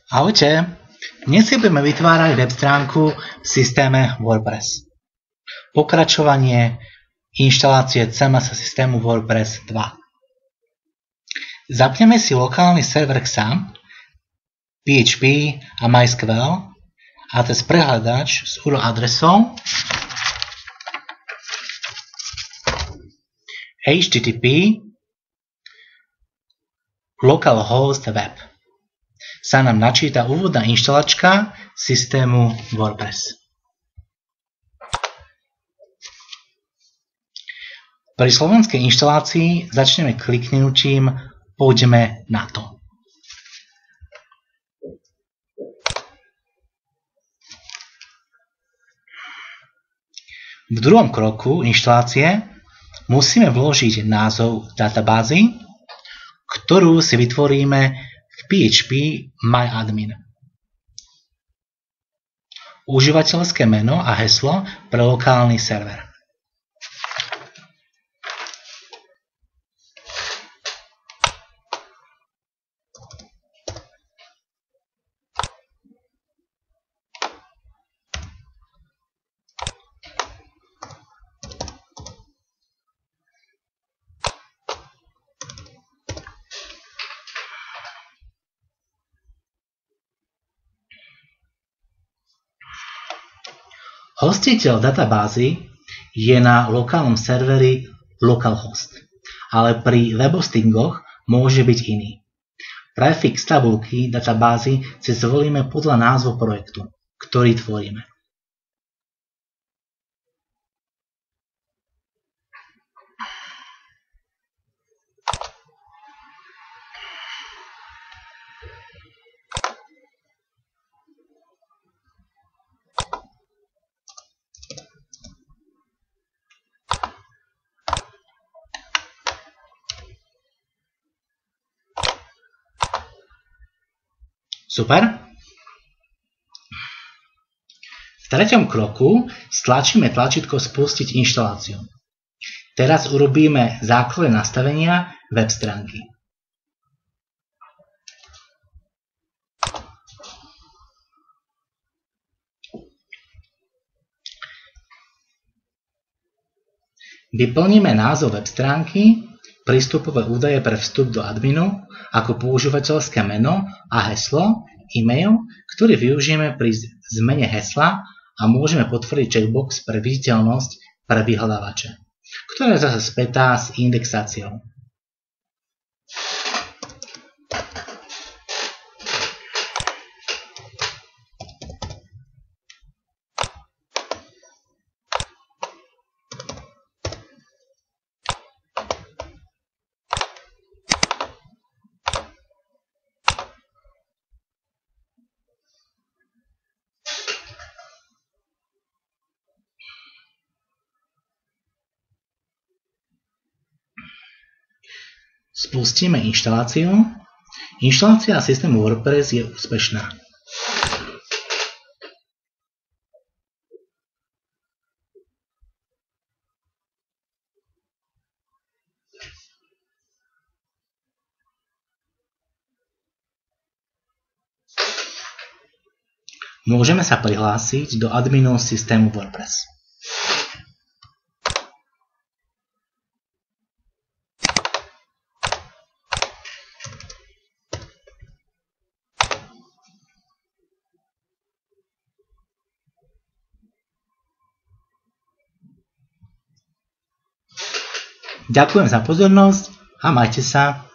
Ahojte, dnes si budeme vytvárať web stránku v systéme WordPress. Pokračovanie inštalácie CMS systému WordPress 2. Zapneme si lokálny server XAMPP, PHP a MySQL a cez prehľadač s URL adresou http localhost web sa nám načíta úvodná inštalačka systému WordPress. Pri slovenskej inštalácii začneme kliknutím Poďme na to. V druhom kroku inštalácie musíme vložiť názov databázy, ktorú si vytvoríme v PHP MyAdmin. Užívateľské meno a heslo pre lokálny server. Hostiteľ databázy je na lokálnom serveri localhost, ale pri webhostingoch môže byť iný. Prefix tabuľky databázy si zvolíme podľa názvu projektu, ktorý tvoríme. Super. V treťom kroku stlačíme tlačítko Spustiť inštaláciu. Teraz urobíme základné nastavenia web stránky. Vyplníme názov web stránky, prístupové údaje pre vstup do adminu, ako používateľské meno a heslo, e-mail, ktorý využijeme pri zmene hesla a môžeme potvrdiť checkbox pre viditeľnosť pre vyhľadávače, ktorá je zase spätá s indexáciou. Spustíme inštaláciu. Inštalácia systému WordPress je úspešná. Môžeme sa prihlásiť do adminu systému WordPress. Ďakujem za pozornosť a majte sa.